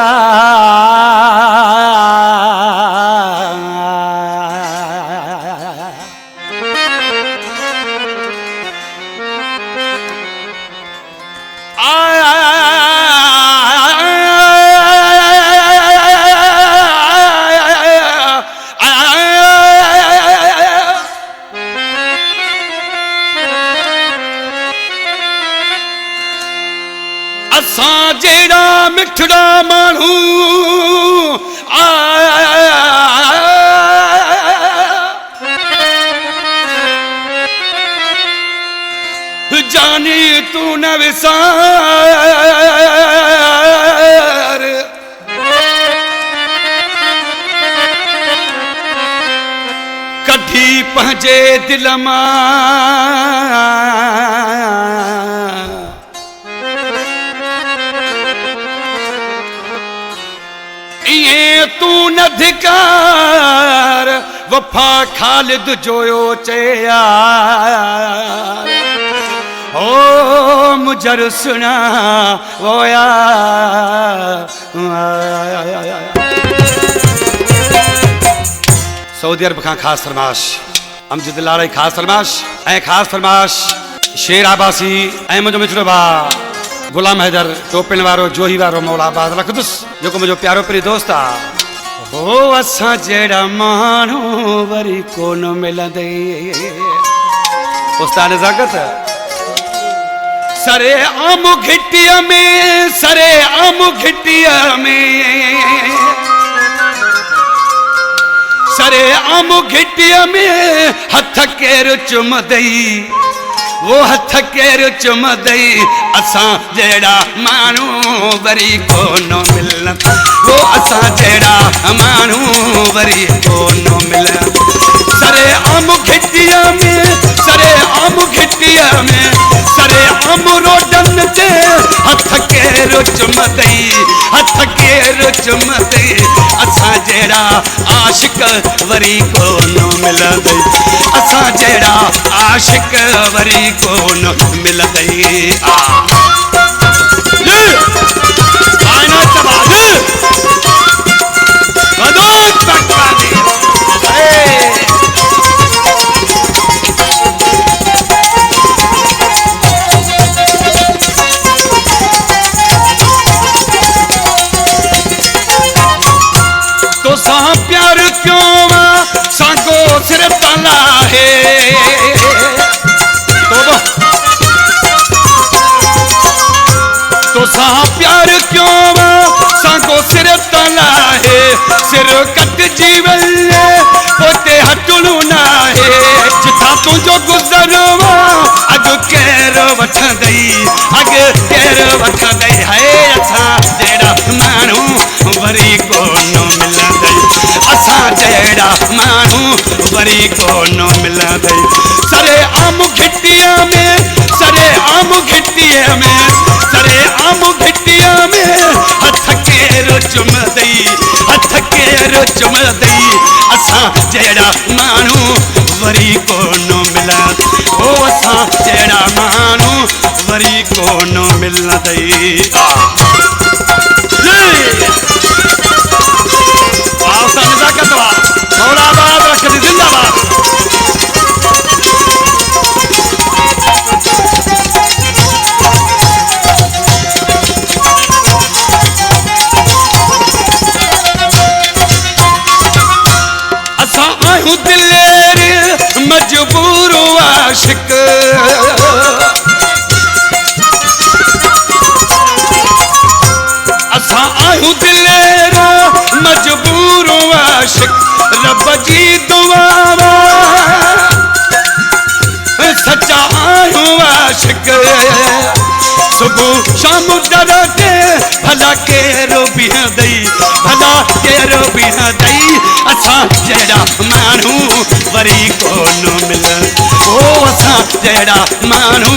मोरा असां जेड़ा मिठड़ा मानू जानी तू न विसार कढी पंहिंजे दिल मां तू न धिकार वफा खालिद जोयो चया ओ मुजर सुना ओया सऊदी अरब का खास फरमाश अमजद लाड़े खास फरमाश खास फरमाश शेर आबासी मुझो मिठड़ो भा गुलाम हैदर टोपिन वारो जोही वारो मौला आबाद रखदुस जो मुझो प्यारो प्री दोस्त आ ओ असां जेड़ा मानू वरी कोन मिलंदे उस्ताद नज़ाकत सरे आम घिटिया में सरे आम घिटिया में सरे आम घिटिया में हथ केर चुम दई वो हथ केर चुम दई असां जेड़ा मानू वरी कोन मिलन वो असां जेड़ा मानू वरी कोन मिलन सरे आम घिटिया में सरे आम घिटिया में सरे आम रोडन जे हथ केर चुम दई हथ केर चुम दई असां जेड़ा आशिक वरी कोन मिलंदई असां जेड़ा आशिक वरी कोन मिलंदई आना तबाद बदोत तकवादी तो सा प्यार क्यों सांको सिर तला है तो सा प्यार क्यों सांको सिर तला है सिर कट जीवन पोते हटलू ना है जिथा तुझो गुजरवा अग केर वठंदई अग केर वठंदई है असां जेड़ा मानू वरी कोन मिलंदई असां जेड़ा मानू वरी कोन मिलंदई सरे आम घिटिया में सरे आम घिटिया में सरे आम घिटिया में हथ केर चुम दई हथ केर चुम दई असां जेड़ा मानू वरी कोन मिलंदई ओ असां जेड़ा मानू वरी कोन मिलंदई मौलाबाद रखदी जिंदाबाद असां आयूं दिलेर मजबूर आशिक असां आयूं दिलेर मजबूर आशिक रब जी दुआ सच्चा आयूं आशिक सुबह शाम डरते भला केरो बिहंदई भला केरो बिहंदई असां जेड़ा मानू वरी कोन मिलन ओ असां जेड़ा मानू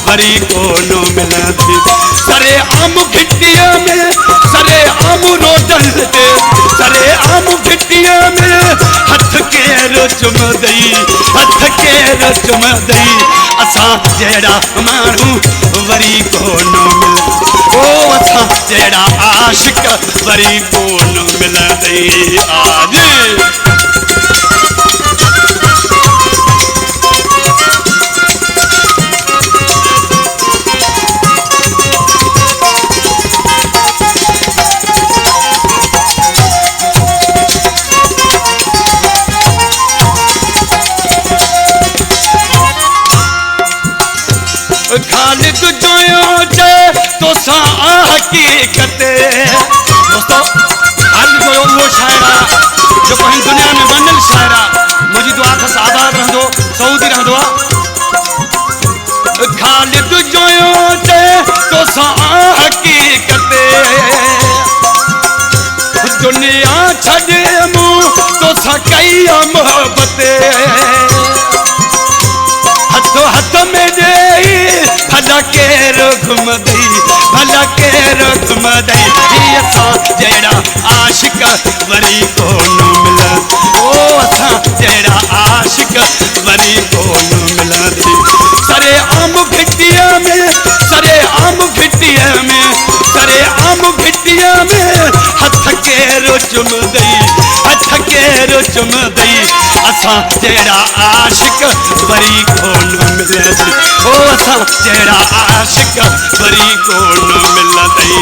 वरी कोन मिलंदी सरे आम घिटिया में सरे आम रोडन ते सरे आम घिटिया में हथ केरो चुम दई हथ केरो चुम दई असां जेड़ा मानू वरी कोन मिलन ओ असां जड़ा आशिक वरी कोन मिलंदई आज। खालिद जोयो जे तो सा हकीकत दोस्तों, खालिद जोयो वो शायरा जो कहीं दुनिया में बनल शायरा मुझी दुआ खस आबाद रहंदो सऊदी रहंदो। खालिद जोयो जे तो सा हकीकत दुनिया छड़े मु तो सा कई मोहब्बत हथो हथ में दे भला केरो घुमदई भला केरो घुमदई असा जड़ा आशिक वरी कोन मिला ओ असा जड़ा आशिक वरी कोन मिलंदी। सरे आम भिटिया में सरे आम भिटिया में सरे आम भिटिया में हथ केरो चुमदई हथ केरो चुमदई असा जड़ा आशिक वरी कोन मिलंदी ओ असा जड़ा आशिक वरी कोन मिलंदी।